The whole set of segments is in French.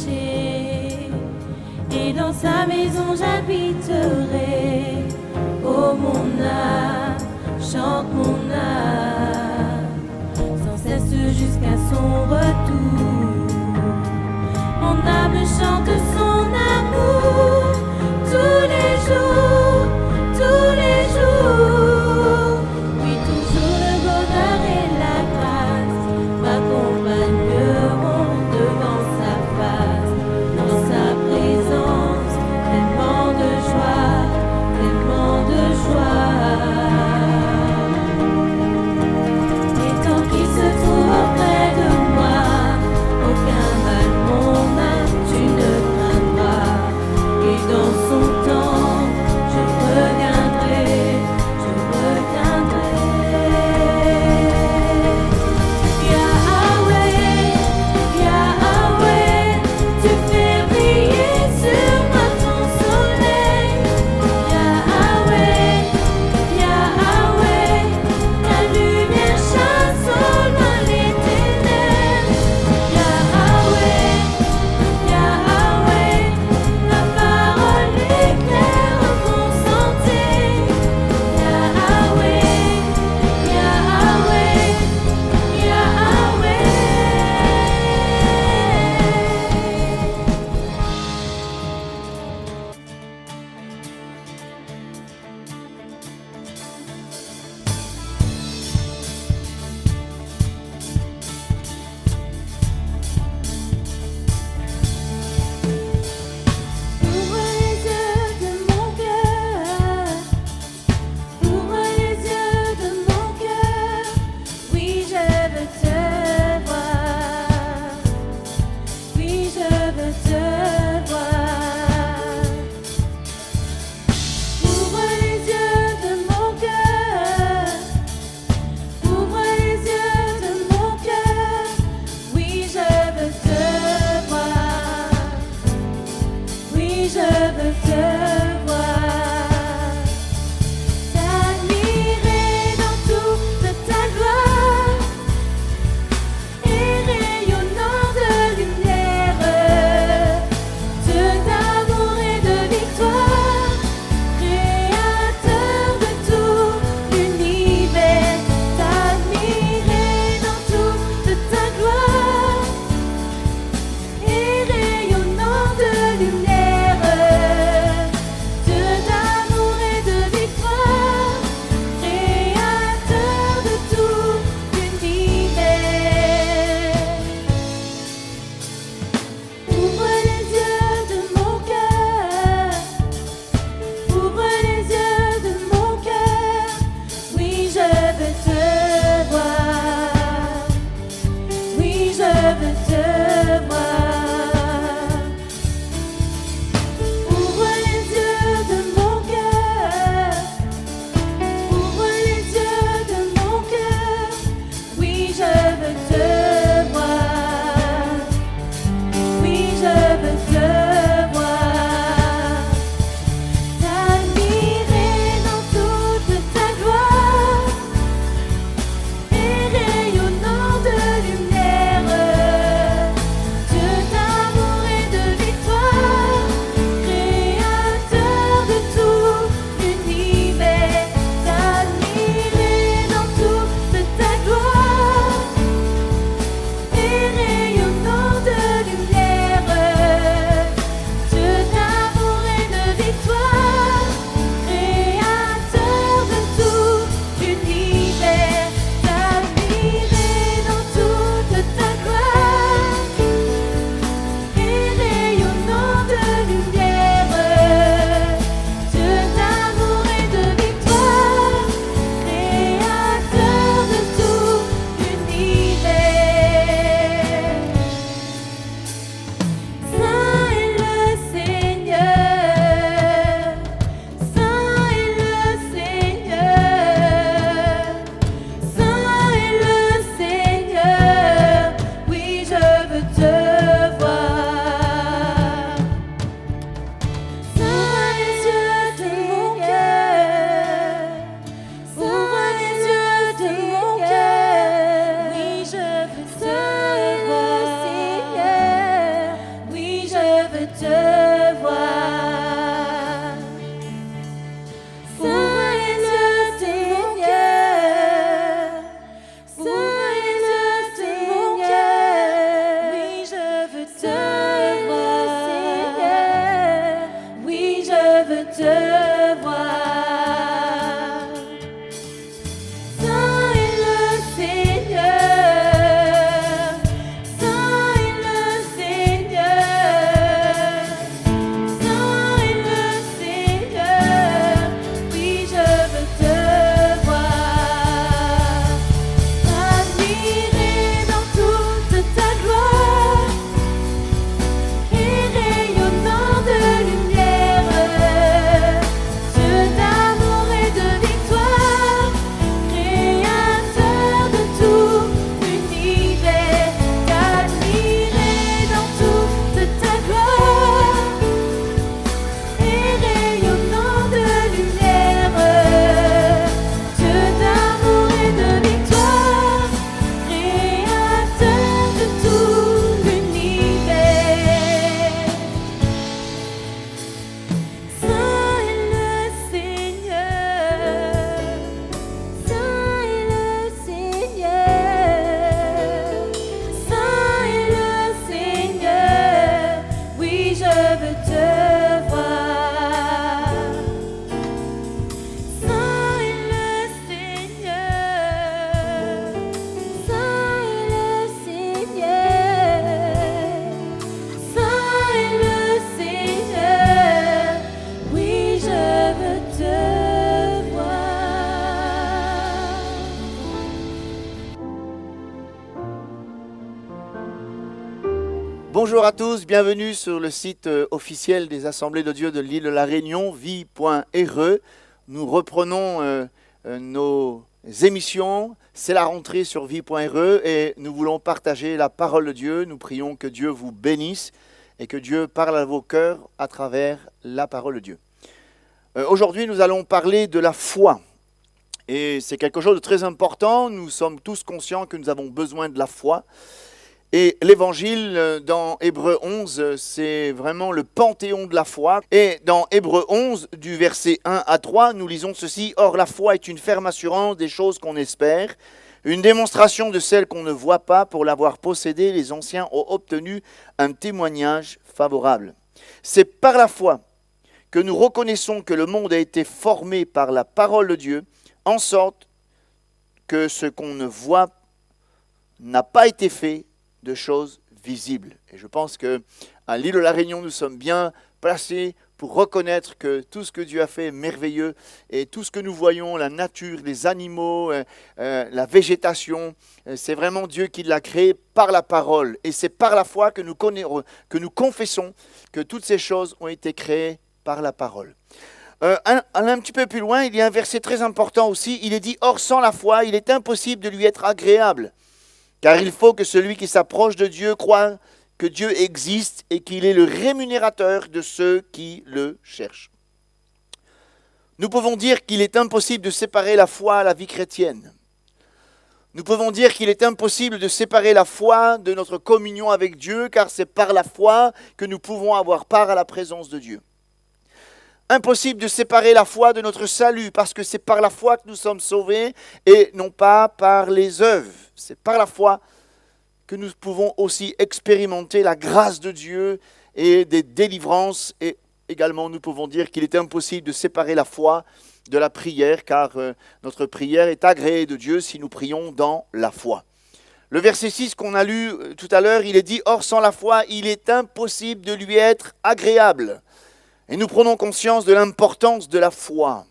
péchés, et dans sa maison j'habiterai. Oh mon âme, chante mon âme, sans cesse jusqu'à son retour. Mon âme chante son amour tous les jours, tous les jours. Oui, toujours le bonheur et la grâce m'accompagneront devant sa face, dans sa présence, tellement de joie, tellement de joie. Et tant qu'il se trouve auprès de moi, aucun mal, mon âme, tu ne crains veux te voir. Saint est le Seigneur. Saint est le Seigneur. Oui, je veux te voir. Oui, je veux te voir. Saint est le Seigneur. Saint est le Seigneur. Saint est le Seigneur. Oui, je veux te voir. Admirer dans toute ta gloire et rayonnant de lumière, Dieu d'amour et de victoire, créateur de tout l'univers. T'admirer dans toute ta gloire et rayonnant de lumière, Dieu d'amour et de victoire, créateur de tout l'univers. Saint est le Seigneur. Saint est le Seigneur. Saint est le Seigneur. Oui, je veux te voir. Saint est le Seigneur. Saint est le Seigneur. Saint est le Seigneur. Oui, je veux te voir. Bonjour à tous, bienvenue sur le site officiel des Assemblées de Dieu de l'île de la Réunion, vie.re. Nous reprenons nos émissions, c'est la rentrée sur vie.re et nous voulons partager la parole de Dieu. Nous prions que Dieu vous bénisse et que Dieu parle à vos cœurs à travers la parole de Dieu. Aujourd'hui, nous allons parler de la foi. Et c'est quelque chose de très important. Nous sommes tous conscients que nous avons besoin de la foi. Et l'évangile dans Hébreux 11, c'est vraiment le panthéon de la foi. Et dans Hébreux 11, du verset 1 à 3, nous lisons ceci. « Or, la foi est une ferme assurance des choses qu'on espère, une démonstration de celles qu'on ne voit pas. Pour l'avoir possédée, les anciens ont obtenu un témoignage favorable. C'est par la foi que nous reconnaissons que le monde a été formé par la parole de Dieu, en sorte que ce qu'on ne voit n'a pas été fait de choses visibles. » Et je pense qu'à l'île de la Réunion, nous sommes bien placés pour reconnaître que tout ce que Dieu a fait est merveilleux et tout ce que nous voyons, la nature, les animaux, la végétation, c'est vraiment Dieu qui l'a créé par la parole. Et c'est par la foi que nous confessons que toutes ces choses ont été créées par la parole. Un petit peu plus loin, il y a un verset très important aussi. Il est dit « Or, sans la foi, il est impossible de lui être agréable. Car il faut que celui qui s'approche de Dieu croie que Dieu existe et qu'il est le rémunérateur de ceux qui le cherchent. » Nous pouvons dire qu'il est impossible de séparer la foi à la vie chrétienne. Nous pouvons dire qu'il est impossible de séparer la foi de notre communion avec Dieu, car c'est par la foi que nous pouvons avoir part à la présence de Dieu. Impossible de séparer la foi de notre salut, parce que c'est par la foi que nous sommes sauvés et non pas par les œuvres. C'est par la foi que nous pouvons aussi expérimenter la grâce de Dieu et des délivrances. Et également, nous pouvons dire qu'il est impossible de séparer la foi de la prière, car notre prière est agréée de Dieu si nous prions dans la foi. Le verset 6 qu'on a lu tout à l'heure, il est dit « Or, sans la foi, il est impossible de lui être agréable. » Et nous prenons conscience de l'importance de la foi.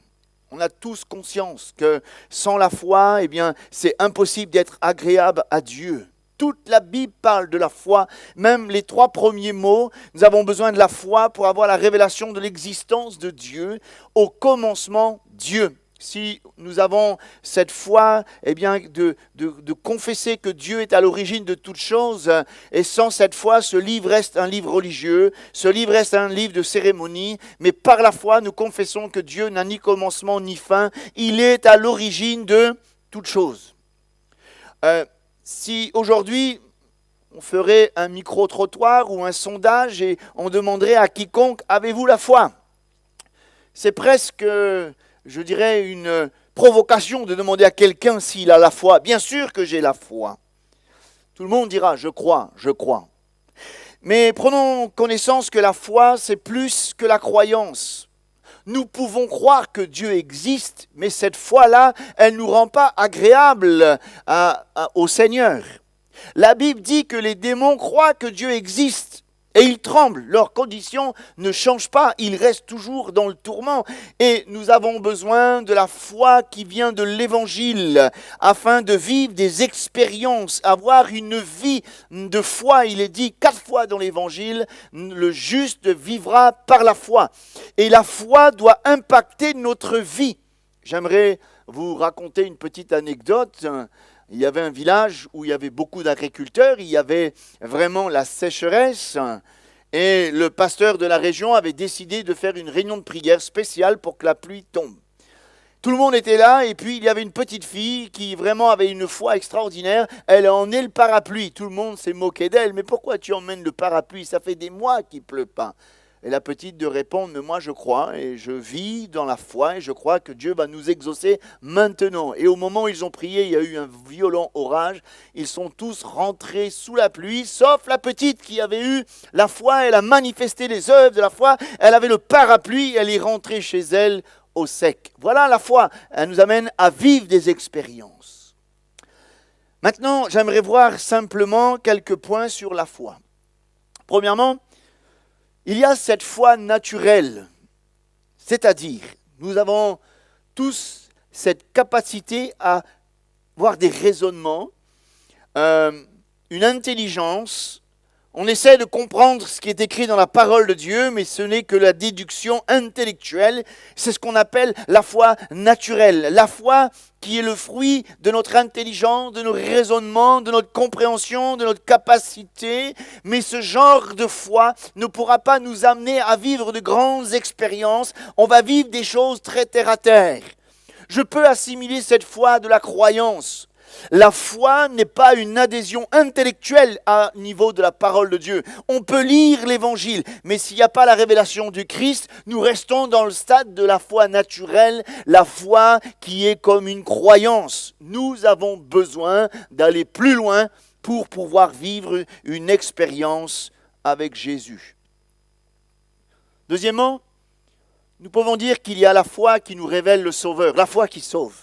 On a tous conscience que sans la foi, eh bien, c'est impossible d'être agréable à Dieu. Toute la Bible parle de la foi, même les 3 premiers mots. Nous avons besoin de la foi pour avoir la révélation de l'existence de Dieu. Au commencement, Dieu. Si nous avons cette foi, eh bien, de confesser que Dieu est à l'origine de toutes choses, et sans cette foi, ce livre reste un livre religieux, ce livre reste un livre de cérémonie, mais par la foi, nous confessons que Dieu n'a ni commencement ni fin, il est à l'origine de toutes choses. Si aujourd'hui, on ferait un micro-trottoir ou un sondage et on demanderait à quiconque, avez-vous la foi? C'est presque, je dirais, une provocation de demander à quelqu'un s'il a la foi. Bien sûr que j'ai la foi. Tout le monde dira, je crois, je crois. Mais prenons connaissance que la foi, c'est plus que la croyance. Nous pouvons croire que Dieu existe, mais cette foi-là, elle ne nous rend pas agréables au Seigneur. La Bible dit que les démons croient que Dieu existe et ils tremblent. Leur condition ne change pas, ils restent toujours dans le tourment. Et nous avons besoin de la foi qui vient de l'Évangile afin de vivre des expériences, avoir une vie de foi. Il est dit 4 fois dans l'Évangile, le juste vivra par la foi. Et la foi doit impacter notre vie. J'aimerais vous raconter une petite anecdote. Il y avait un village où il y avait beaucoup d'agriculteurs, il y avait vraiment la sécheresse et le pasteur de la région avait décidé de faire une réunion de prière spéciale pour que la pluie tombe. Tout le monde était là et puis il y avait une petite fille qui vraiment avait une foi extraordinaire. Elle a emmené le parapluie. Tout le monde s'est moqué d'elle. Mais pourquoi tu emmènes le parapluie? Ça fait des mois qu'il ne pleut pas. Et la petite de répondre, mais moi je crois et je vis dans la foi et je crois que Dieu va nous exaucer maintenant. Et au moment où ils ont prié, il y a eu un violent orage. Ils sont tous rentrés sous la pluie, sauf la petite qui avait eu la foi. Elle a manifesté les œuvres de la foi. Elle avait le parapluie, elle est rentrée chez elle au sec. Voilà la foi. Elle nous amène à vivre des expériences. Maintenant, j'aimerais voir simplement quelques points sur la foi. Premièrement, il y a cette foi naturelle, c'est-à-dire nous avons tous cette capacité à avoir des raisonnements, une intelligence. On essaie de comprendre ce qui est écrit dans la parole de Dieu, mais ce n'est que la déduction intellectuelle. C'est ce qu'on appelle la foi naturelle. La foi qui est le fruit de notre intelligence, de nos raisonnements, de notre compréhension, de notre capacité. Mais ce genre de foi ne pourra pas nous amener à vivre de grandes expériences. On va vivre des choses très terre à terre. Je peux assimiler cette foi de la croyance. La foi n'est pas une adhésion intellectuelle à niveau de la parole de Dieu. On peut lire l'évangile, mais s'il n'y a pas la révélation du Christ, nous restons dans le stade de la foi naturelle, la foi qui est comme une croyance. Nous avons besoin d'aller plus loin pour pouvoir vivre une expérience avec Jésus. Deuxièmement, nous pouvons dire qu'il y a la foi qui nous révèle le Sauveur, la foi qui sauve.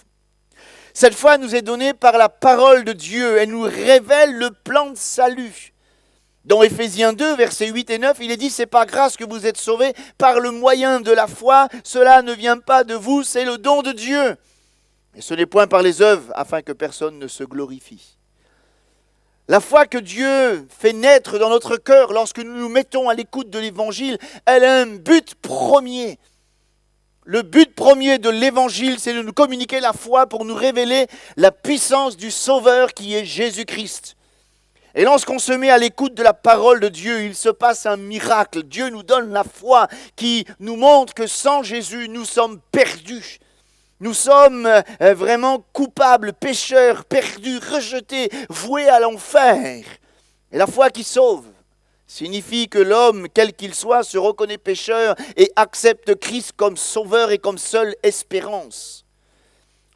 Cette foi nous est donnée par la parole de Dieu. Elle nous révèle le plan de salut. Dans Éphésiens 2, versets 8 et 9, il est dit « C'est par grâce que vous êtes sauvés par le moyen de la foi. Cela ne vient pas de vous, c'est le don de Dieu. Et ce n'est point par les œuvres, afin que personne ne se glorifie. » La foi que Dieu fait naître dans notre cœur lorsque nous nous mettons à l'écoute de l'Évangile, elle a un but premier. Le but premier de l'Évangile, c'est de nous communiquer la foi pour nous révéler la puissance du Sauveur qui est Jésus-Christ. Et lorsqu'on se met à l'écoute de la parole de Dieu, il se passe un miracle. Dieu nous donne la foi qui nous montre que sans Jésus, nous sommes perdus. Nous sommes vraiment coupables, pécheurs, perdus, rejetés, voués à l'enfer. Et la foi qui sauve signifie que l'homme, quel qu'il soit, se reconnaît pécheur et accepte Christ comme sauveur et comme seule espérance.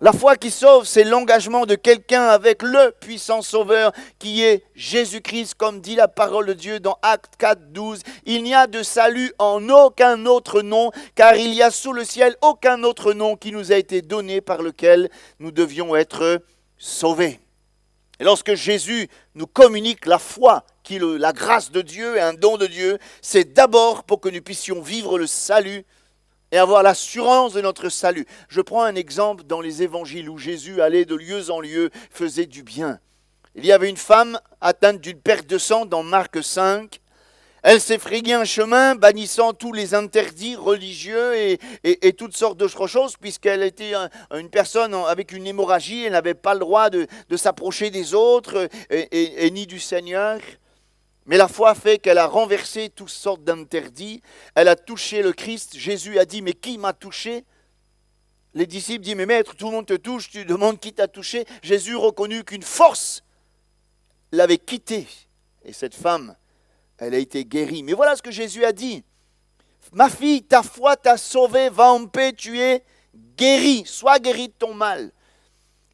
La foi qui sauve, c'est l'engagement de quelqu'un avec le puissant sauveur qui est Jésus-Christ, comme dit la parole de Dieu dans Actes 4, 12. Il n'y a de salut en aucun autre nom, car il y a sous le ciel aucun autre nom qui nous a été donné par lequel nous devions être sauvés. Et lorsque Jésus nous communique la foi, qui est la grâce de Dieu et un don de Dieu, c'est d'abord pour que nous puissions vivre le salut et avoir l'assurance de notre salut. Je prends un exemple dans les évangiles où Jésus allait de lieu en lieu, faisait du bien. Il y avait une femme atteinte d'une perte de sang dans Marc 5. Elle s'est frayée un chemin, bannissant tous les interdits religieux et toutes sortes d'autres choses, puisqu'elle était une personne avec une hémorragie, elle n'avait pas le droit de s'approcher des autres et ni du Seigneur. Mais la foi fait qu'elle a renversé toutes sortes d'interdits, elle a touché le Christ. Jésus a dit, mais qui m'a touché? Les disciples disent, mais maître, tout le monde te touche, tu demandes qui t'a touché. Jésus reconnut qu'une force l'avait quitté. Et cette femme, elle a été guérie. Mais voilà ce que Jésus a dit. Ma fille, ta foi t'a sauvée, va en paix, tu es guérie. Sois guérie de ton mal.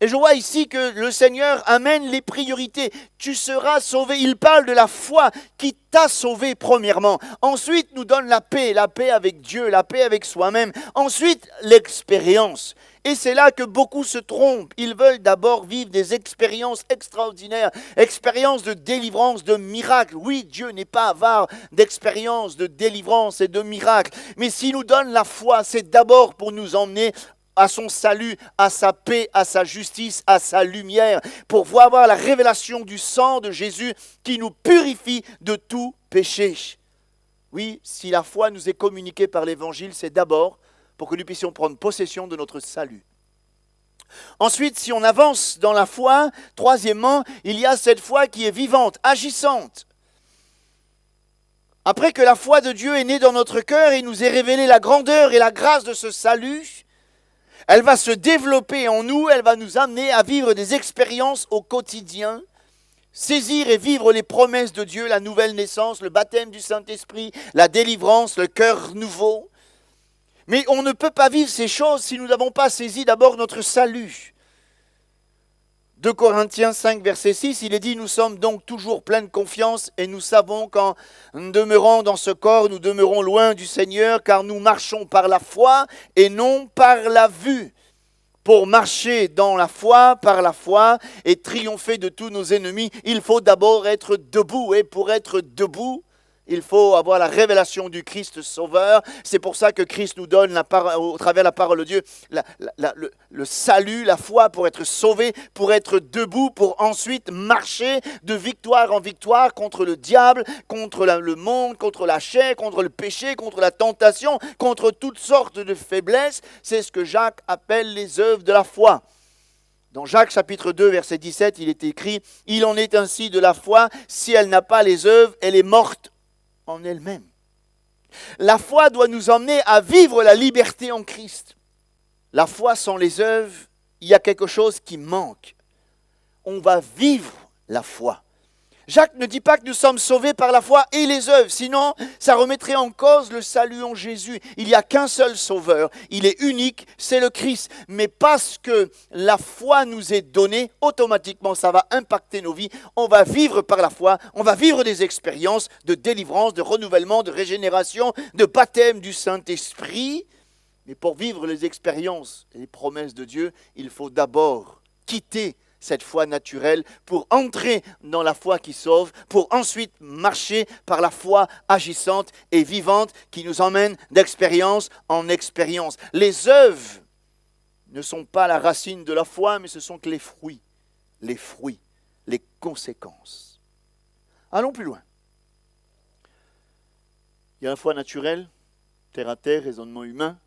Et je vois ici que le Seigneur amène les priorités. Tu seras sauvé. Il parle de la foi qui t'a sauvé premièrement. Ensuite, nous donne la paix avec Dieu, la paix avec soi-même. Ensuite, l'expérience. Et c'est là que beaucoup se trompent. Ils veulent d'abord vivre des expériences extraordinaires, expériences de délivrance, de miracles. Oui, Dieu n'est pas avare d'expériences, de délivrance et de miracles. Mais s'il nous donne la foi, c'est d'abord pour nous emmener à son salut, à sa paix, à sa justice, à sa lumière, pour voir la révélation du sang de Jésus qui nous purifie de tout péché. Oui, si la foi nous est communiquée par l'Évangile, c'est d'abord pour que nous puissions prendre possession de notre salut. Ensuite, si on avance dans la foi, troisièmement, il y a cette foi qui est vivante, agissante. Après que la foi de Dieu est née dans notre cœur et nous est révélée la grandeur et la grâce de ce salut, elle va se développer en nous, elle va nous amener à vivre des expériences au quotidien, saisir et vivre les promesses de Dieu, la nouvelle naissance, le baptême du Saint-Esprit, la délivrance, le cœur nouveau. Mais on ne peut pas vivre ces choses si nous n'avons pas saisi d'abord notre salut. 2 Corinthiens 5, verset 6, il est dit « Nous sommes donc toujours pleins de confiance et nous savons qu'en demeurant dans ce corps, nous demeurons loin du Seigneur car nous marchons par la foi et non par la vue. Pour marcher dans la foi, par la foi et triompher de tous nos ennemis, il faut d'abord être debout. Et pour être debout, il faut avoir la révélation du Christ Sauveur. C'est pour ça que Christ nous donne, au travers de la parole de Dieu, le salut, la foi pour être sauvé, pour être debout, pour ensuite marcher de victoire en victoire contre le diable, contre le monde, contre la chair, contre le péché, contre la tentation, contre toutes sortes de faiblesses. C'est ce que Jacques appelle les œuvres de la foi. Dans Jacques chapitre 2, verset 17, il est écrit « Il en est ainsi de la foi, si elle n'a pas les œuvres, elle est morte en elle-même. » La foi doit nous emmener à vivre la liberté en Christ. La foi sans les œuvres, il y a quelque chose qui manque. On va vivre la foi. Jacques ne dit pas que nous sommes sauvés par la foi et les œuvres, sinon ça remettrait en cause le salut en Jésus. Il n'y a qu'un seul sauveur, il est unique, c'est le Christ. Mais parce que la foi nous est donnée, automatiquement ça va impacter nos vies. On va vivre par la foi, on va vivre des expériences de délivrance, de renouvellement, de régénération, de baptême du Saint-Esprit. Mais pour vivre les expériences et les promesses de Dieu, il faut d'abord quitter cette foi naturelle pour entrer dans la foi qui sauve, pour ensuite marcher par la foi agissante et vivante qui nous emmène d'expérience en expérience. Les œuvres ne sont pas la racine de la foi, mais ce sont que les fruits, les conséquences. Allons plus loin. Il y a la foi naturelle, terre à terre, raisonnement humain.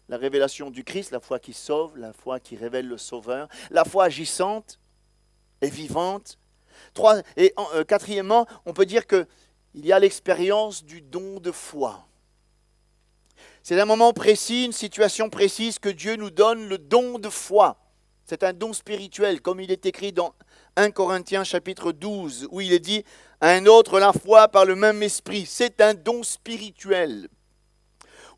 La révélation du Christ, la foi qui sauve, la foi qui révèle le Sauveur, la foi agissante et vivante. Quatrièmement, on peut dire qu'il y a l'expérience du don de foi. C'est un moment précis, une situation précise que Dieu nous donne le don de foi. C'est un don spirituel, comme il est écrit dans 1 Corinthiens chapitre 12, où il est dit « À un autre la foi par le même esprit ». C'est un don spirituel.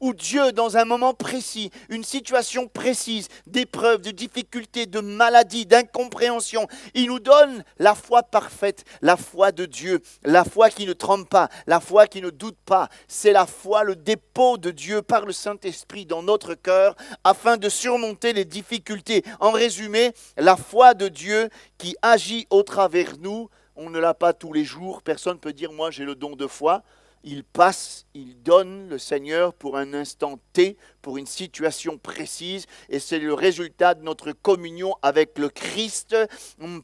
Où Dieu, dans un moment précis, une situation précise, d'épreuve, de difficulté, de maladie, d'incompréhension, il nous donne la foi parfaite, la foi de Dieu, la foi qui ne tremble pas, la foi qui ne doute pas. C'est la foi, le dépôt de Dieu par le Saint-Esprit dans notre cœur afin de surmonter les difficultés. En résumé, la foi de Dieu qui agit au travers nous, on ne l'a pas tous les jours. Personne ne peut dire « moi j'ai le don de foi ». Il passe, il donne le Seigneur pour un instant T, pour une situation précise, et c'est le résultat de notre communion avec le Christ.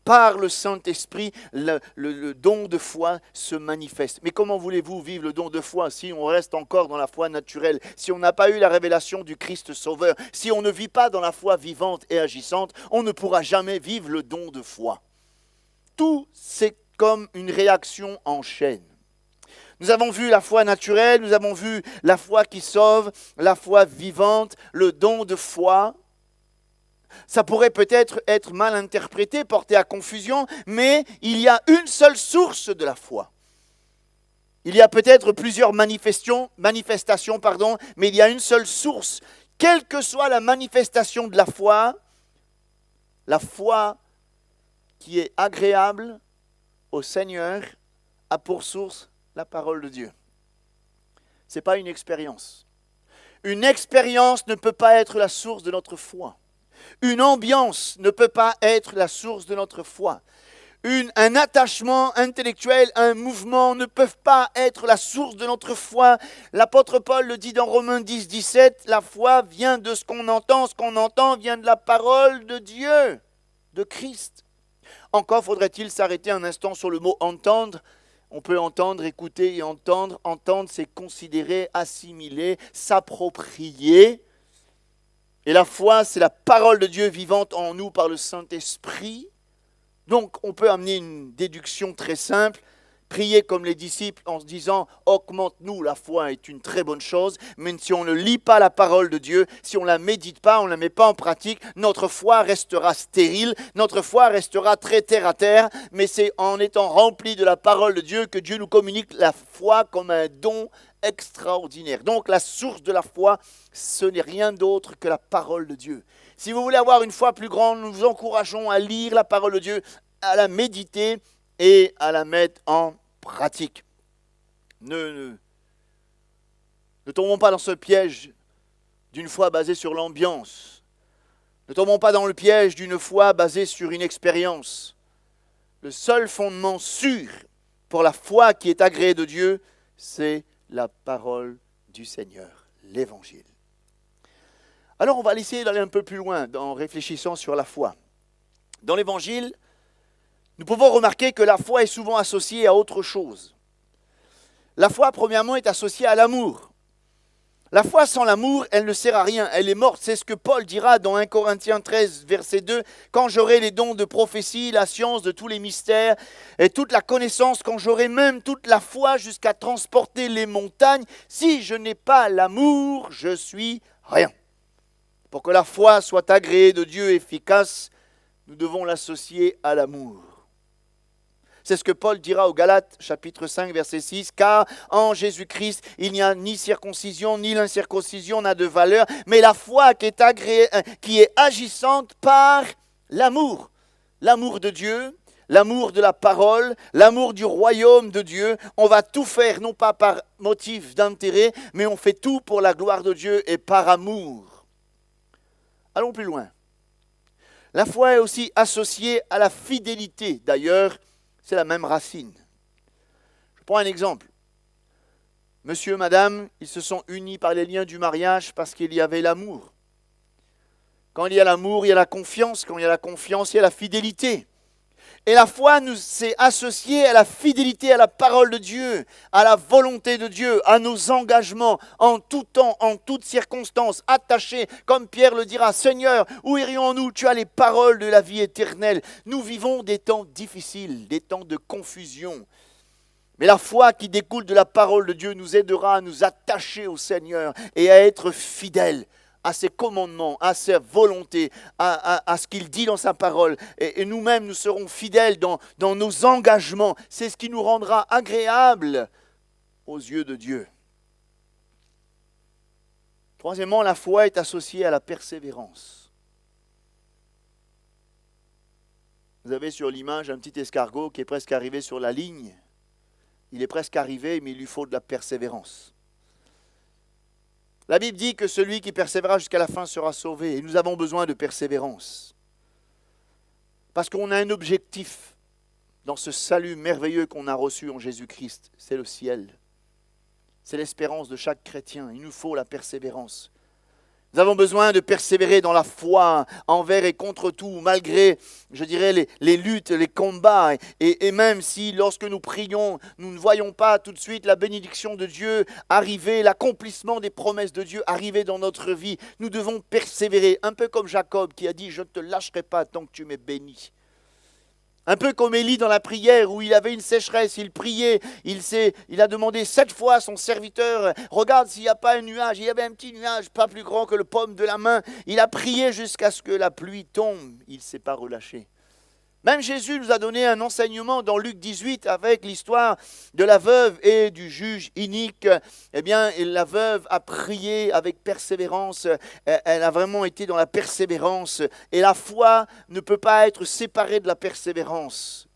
Par le Saint-Esprit, le don de foi se manifeste. Mais comment voulez-vous vivre le don de foi si on reste encore dans la foi naturelle, si on n'a pas eu la révélation du Christ Sauveur, si on ne vit pas dans la foi vivante et agissante, on ne pourra jamais vivre le don de foi. Tout, c'est comme une réaction en chaîne. Nous avons vu la foi naturelle, nous avons vu la foi qui sauve, la foi vivante, le don de foi. Ça pourrait peut-être être mal interprété, porté à confusion, mais il y a une seule source de la foi. Il y a peut-être plusieurs manifestations, mais il y a une seule source. Quelle que soit la manifestation de la foi qui est agréable au Seigneur a pour source la parole de Dieu. Ce n'est pas une expérience. Une expérience ne peut pas être la source de notre foi. Une ambiance ne peut pas être la source de notre foi. Un attachement intellectuel, un mouvement ne peuvent pas être la source de notre foi. L'apôtre Paul le dit dans Romains 10, 17, la foi vient de ce qu'on entend vient de la parole de Dieu, de Christ. Encore faudrait-il s'arrêter un instant sur le mot entendre. On peut entendre, écouter et entendre. Entendre, c'est considérer, assimiler, s'approprier. Et la foi, c'est la parole de Dieu vivante en nous par le Saint-Esprit. Donc, on peut amener une déduction très simple. Prier comme les disciples en se disant « Augmente-nous », la foi est une très bonne chose. Mais si on ne lit pas la parole de Dieu, si on ne la médite pas, on ne la met pas en pratique, notre foi restera stérile, notre foi restera très terre à terre. Mais c'est en étant rempli de la parole de Dieu que Dieu nous communique la foi comme un don extraordinaire. Donc, la source de la foi, ce n'est rien d'autre que la parole de Dieu. Si vous voulez avoir une foi plus grande, nous vous encourageons à lire la parole de Dieu, à la méditer et à la mettre en pratique. Ne tombons pas dans ce piège d'une foi basée sur l'ambiance. Ne tombons pas dans le piège d'une foi basée sur une expérience. Le seul fondement sûr pour la foi qui est agréée de Dieu, c'est la parole du Seigneur, l'Évangile. Alors on va essayer d'aller un peu plus loin en réfléchissant sur la foi. Dans l'Évangile, nous pouvons remarquer que la foi est souvent associée à autre chose. La foi, premièrement, est associée à l'amour. La foi sans l'amour, elle ne sert à rien, elle est morte. C'est ce que Paul dira dans 1 Corinthiens 13, verset 2. « Quand j'aurai les dons de prophétie, la science de tous les mystères et toute la connaissance, quand j'aurai même toute la foi jusqu'à transporter les montagnes, si je n'ai pas l'amour, je suis rien. » Pour que la foi soit agréée de Dieu et efficace, nous devons l'associer à l'amour. C'est ce que Paul dira aux Galates, chapitre 5, verset 6. « Car en Jésus-Christ, il n'y a ni circoncision, ni l'incirconcision n'a de valeur, mais la foi qui est agissante par l'amour. » L'amour de Dieu, l'amour de la parole, l'amour du royaume de Dieu. On va tout faire, non pas par motif d'intérêt, mais on fait tout pour la gloire de Dieu et par amour. Allons plus loin. La foi est aussi associée à la fidélité. D'ailleurs, c'est la même racine. Je prends un exemple. Monsieur, madame, ils se sont unis par les liens du mariage parce qu'il y avait l'amour. Quand il y a l'amour, il y a la confiance. Quand il y a la confiance, il y a la fidélité. Et la foi nous s'est associée à la fidélité à la parole de Dieu, à la volonté de Dieu, à nos engagements en tout temps, en toutes circonstances, attachés, comme Pierre le dira, « Seigneur, où irions-nous? Tu as les paroles de la vie éternelle. » Nous vivons des temps difficiles, des temps de confusion. Mais la foi qui découle de la parole de Dieu nous aidera à nous attacher au Seigneur et à être fidèles à ses commandements, à sa volonté, à ce qu'il dit dans sa parole. Et nous-mêmes, nous serons fidèles dans nos engagements. C'est ce qui nous rendra agréables aux yeux de Dieu. Troisièmement, la foi est associée à la persévérance. Vous avez sur l'image un petit escargot qui est presque arrivé sur la ligne. Il est presque arrivé, mais il lui faut de la persévérance. La Bible dit que celui qui persévérera jusqu'à la fin sera sauvé. Et nous avons besoin de persévérance. Parce qu'on a un objectif dans ce salut merveilleux qu'on a reçu en Jésus-Christ. C'est le ciel. C'est l'espérance de chaque chrétien. Il nous faut la persévérance. Nous avons besoin de persévérer dans la foi envers et contre tout, malgré, je dirais, les luttes, les combats. Et même si, lorsque nous prions, nous ne voyons pas tout de suite la bénédiction de Dieu arriver, l'accomplissement des promesses de Dieu arriver dans notre vie, nous devons persévérer. Un peu comme Jacob qui a dit « Je ne te lâcherai pas tant que tu m'es béni ». Un peu comme Élie dans la prière où il avait une sécheresse, il priait, il a demandé 7 fois à son serviteur, regarde s'il n'y a pas un nuage. Il y avait un petit nuage, pas plus grand que le paume de la main. Il a prié jusqu'à ce que la pluie tombe. Il ne s'est pas relâché. Même Jésus nous a donné un enseignement dans Luc 18 avec l'histoire de la veuve et du juge inique. Eh bien, la veuve a prié avec persévérance. Elle a vraiment été dans la persévérance. Et la foi ne peut pas être séparée de la persévérance.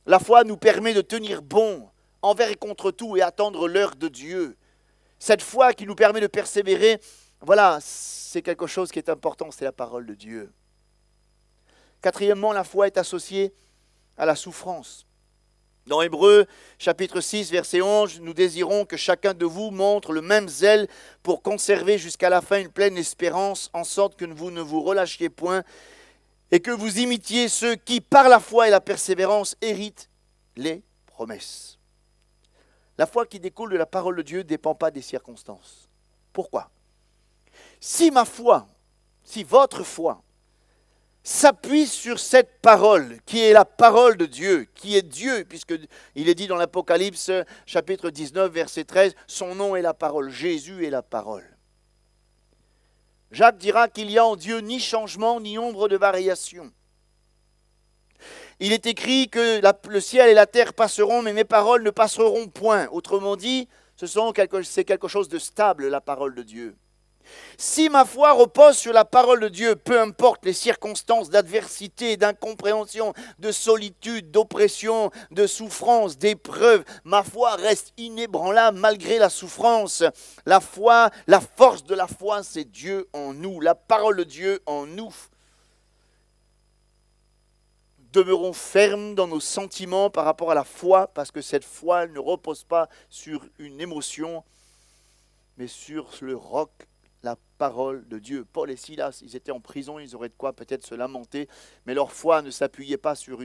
La foi nous permet de tenir bon envers et contre tout et attendre l'heure de Dieu. Cette foi qui nous permet de persévérer, voilà, c'est quelque chose qui est important, c'est la parole de Dieu. Quatrièmement, la foi est associée à la souffrance. Dans Hébreux, chapitre 6, verset 11, nous désirons que chacun de vous montre le même zèle pour conserver jusqu'à la fin une pleine espérance, en sorte que vous ne vous relâchiez point et que vous imitiez ceux qui, par la foi et la persévérance, héritent les promesses. La foi qui découle de la parole de Dieu ne dépend pas des circonstances. Pourquoi ? Si ma foi, si votre foi, s'appuie sur cette parole, qui est la parole de Dieu, qui est Dieu, puisqu'il est dit dans l'Apocalypse, chapitre 19, verset 13, son nom est la parole, Jésus est la parole. Jacques dira qu'il n'y a en Dieu ni changement, ni ombre de variation. Il est écrit que le ciel et la terre passeront, mais mes paroles ne passeront point. Autrement dit, c'est quelque chose de stable, la parole de Dieu. Si ma foi repose sur la parole de Dieu, peu importe les circonstances d'adversité, d'incompréhension, de solitude, d'oppression, de souffrance, d'épreuve, ma foi reste inébranlable malgré la souffrance. La foi, la force de la foi, c'est Dieu en nous, la parole de Dieu en nous. Demeurons fermes dans nos sentiments par rapport à la foi, parce que cette foi ne repose pas sur une émotion, mais sur le roc, la parole de Dieu. Paul et Silas, ils étaient en prison, ils auraient de quoi peut-être se lamenter, mais leur foi ne s'appuyait pas sur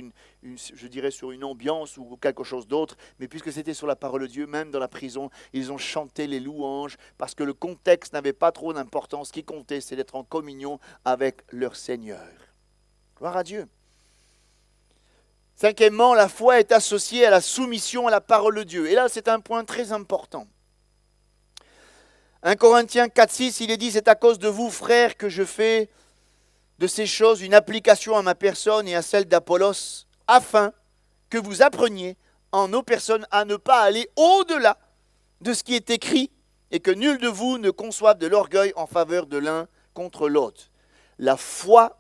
sur une ambiance ou quelque chose d'autre, mais puisque c'était sur la parole de Dieu, même dans la prison, ils ont chanté les louanges, parce que le contexte n'avait pas trop d'importance. Ce qui comptait, c'est d'être en communion avec leur Seigneur. Gloire à Dieu. Cinquièmement, la foi est associée à la soumission à la parole de Dieu. Et là, c'est un point très important. 1 Corinthiens 4, 6, il est dit, c'est à cause de vous, frères, que je fais de ces choses une application à ma personne et à celle d'Apollos, afin que vous appreniez en nos personnes à ne pas aller au-delà de ce qui est écrit et que nul de vous ne conçoive de l'orgueil en faveur de l'un contre l'autre. La foi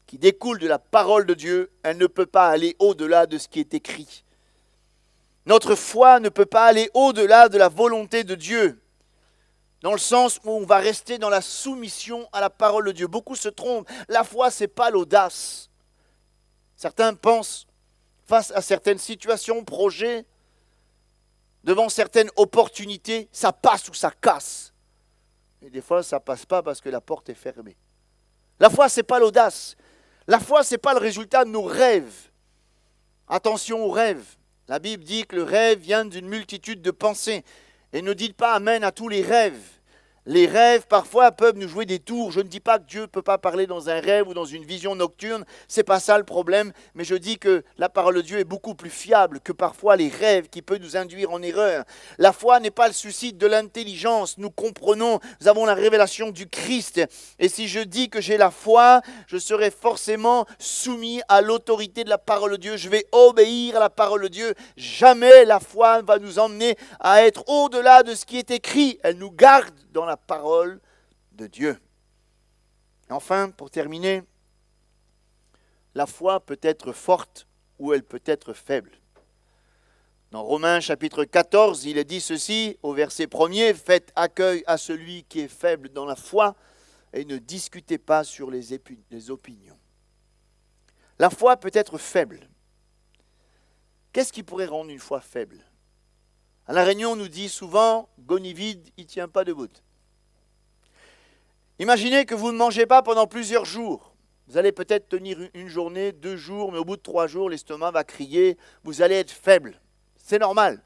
qui découle de la parole de Dieu, elle ne peut pas aller au-delà de ce qui est écrit. Notre foi ne peut pas aller au-delà de la volonté de Dieu, dans le sens où on va rester dans la soumission à la parole de Dieu. Beaucoup se trompent. La foi, ce n'est pas l'audace. Certains pensent, face à certaines situations, projets, devant certaines opportunités, ça passe ou ça casse. Et des fois, ça ne passe pas parce que la porte est fermée. La foi, ce n'est pas l'audace. La foi, ce n'est pas le résultat de nos rêves. Attention aux rêves. La Bible dit que le rêve vient d'une multitude de pensées. Et ne dites pas amen à tous les rêves. Les rêves, parfois, peuvent nous jouer des tours. Je ne dis pas que Dieu ne peut pas parler dans un rêve ou dans une vision nocturne. Ce n'est pas ça le problème. Mais je dis que la parole de Dieu est beaucoup plus fiable que parfois les rêves qui peuvent nous induire en erreur. La foi n'est pas le souci de l'intelligence. Nous comprenons, nous avons la révélation du Christ. Et si je dis que j'ai la foi, je serai forcément soumis à l'autorité de la parole de Dieu. Je vais obéir à la parole de Dieu. Jamais la foi va nous emmener à être au-delà de ce qui est écrit. Elle nous garde dans la parole de Dieu. Et enfin, pour terminer, la foi peut être forte ou elle peut être faible. Dans Romains chapitre 14, il est dit ceci au verset 1er, « Faites accueil à celui qui est faible dans la foi et ne discutez pas sur les opinions. » La foi peut être faible. Qu'est-ce qui pourrait rendre une foi faible ? À La Réunion, on nous dit souvent, Goni vide, il ne tient pas debout. Imaginez que vous ne mangez pas pendant plusieurs jours. Vous allez peut-être tenir une journée, 2 jours, mais au bout de 3 jours, l'estomac va crier, vous allez être faible. C'est normal.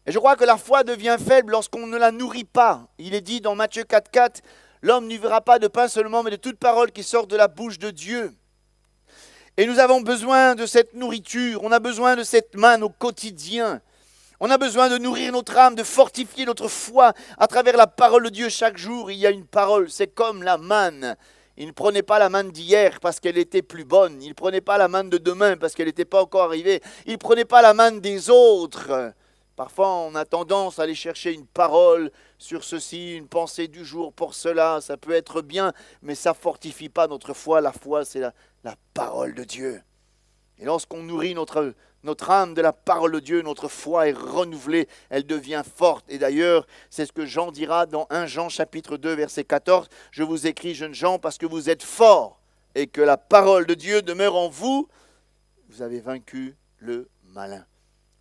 Et je crois que la foi devient faible lorsqu'on ne la nourrit pas. Il est dit dans Matthieu 4, 4, l'homme ne vivra pas de pain seulement, mais de toute parole qui sort de la bouche de Dieu. Et nous avons besoin de cette nourriture, on a besoin de cette manne au quotidien. On a besoin de nourrir notre âme, de fortifier notre foi à travers la parole de Dieu chaque jour. Il y a une parole, c'est comme la manne. Il ne prenait pas la manne d'hier parce qu'elle était plus bonne. Il ne prenait pas la manne de demain parce qu'elle n'était pas encore arrivée. Il ne prenait pas la manne des autres. Parfois, on a tendance à aller chercher une parole sur ceci, une pensée du jour pour cela. Ça peut être bien, mais ça ne fortifie pas notre foi. La foi, c'est la parole de Dieu. Et lorsqu'on nourrit notre âme de la parole de Dieu, notre foi est renouvelée, elle devient forte. Et d'ailleurs, c'est ce que Jean dira dans 1 Jean chapitre 2, verset 14. « Je vous écris, jeunes gens, parce que vous êtes forts et que la parole de Dieu demeure en vous. Vous avez vaincu le malin. »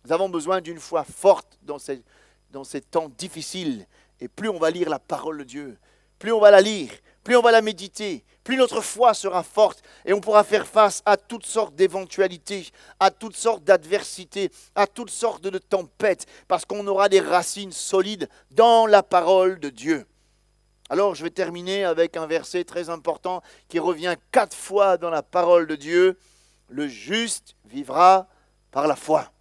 Nous avons besoin d'une foi forte dans ces temps difficiles. Et plus on va lire la parole de Dieu, plus on va la lire, plus on va la méditer, plus notre foi sera forte et on pourra faire face à toutes sortes d'éventualités, à toutes sortes d'adversités, à toutes sortes de tempêtes, parce qu'on aura des racines solides dans la parole de Dieu. Alors je vais terminer avec un verset très important qui revient 4 fois dans la parole de Dieu. Le juste vivra par la foi.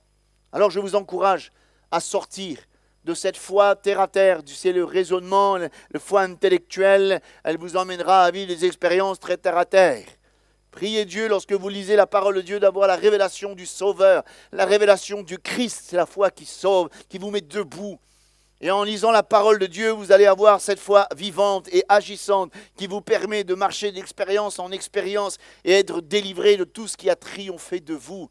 Alors je vous encourage à sortir de cette foi terre à terre, c'est le raisonnement, le foi intellectuelle, elle vous emmènera à vivre des expériences très terre à terre. Priez Dieu lorsque vous lisez la parole de Dieu d'avoir la révélation du Sauveur, la révélation du Christ, c'est la foi qui sauve, qui vous met debout. Et en lisant la parole de Dieu, vous allez avoir cette foi vivante et agissante qui vous permet de marcher d'expérience en expérience et être délivré de tout ce qui a triomphé de vous.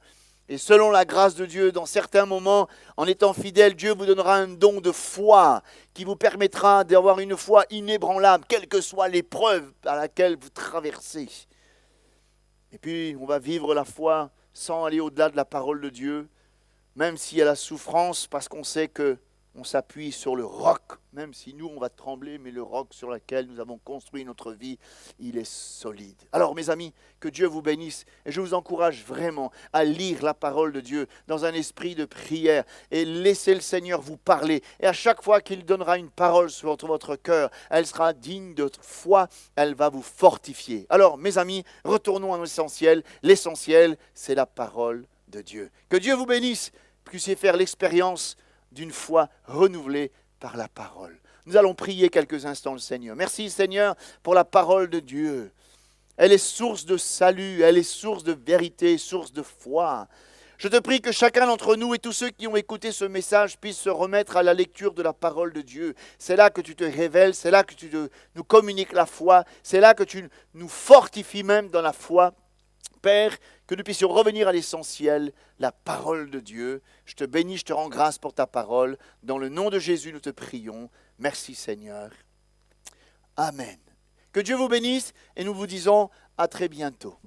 Et selon la grâce de Dieu, dans certains moments, en étant fidèle, Dieu vous donnera un don de foi qui vous permettra d'avoir une foi inébranlable, quelle que soit l'épreuve à laquelle vous traversez. Et puis, on va vivre la foi sans aller au-delà de la parole de Dieu, même s'il y a la souffrance, parce qu'on sait qu'on s'appuie sur le roc, même si nous, on va trembler, mais le roc sur lequel nous avons construit notre vie, il est solide. Alors, mes amis, que Dieu vous bénisse, et je vous encourage vraiment à lire la parole de Dieu dans un esprit de prière, et laissez le Seigneur vous parler. Et à chaque fois qu'il donnera une parole sur votre cœur, elle sera digne de votre foi, elle va vous fortifier. Alors, mes amis, retournons à l'essentiel. L'essentiel, c'est la parole de Dieu. Que Dieu vous bénisse, puissiez faire l'expérience d'une foi renouvelée par la parole. Nous allons prier quelques instants le Seigneur. Merci Seigneur pour la parole de Dieu. Elle est source de salut, elle est source de vérité, source de foi. Je te prie que chacun d'entre nous et tous ceux qui ont écouté ce message puissent se remettre à la lecture de la parole de Dieu. C'est là que tu te révèles, c'est là que tu nous communiques la foi, c'est là que tu nous fortifies même dans la foi. Père, que nous puissions revenir à l'essentiel, la parole de Dieu. Je te bénis, je te rends grâce pour ta parole. Dans le nom de Jésus, nous te prions. Merci Seigneur. Amen. Que Dieu vous bénisse et nous vous disons à très bientôt.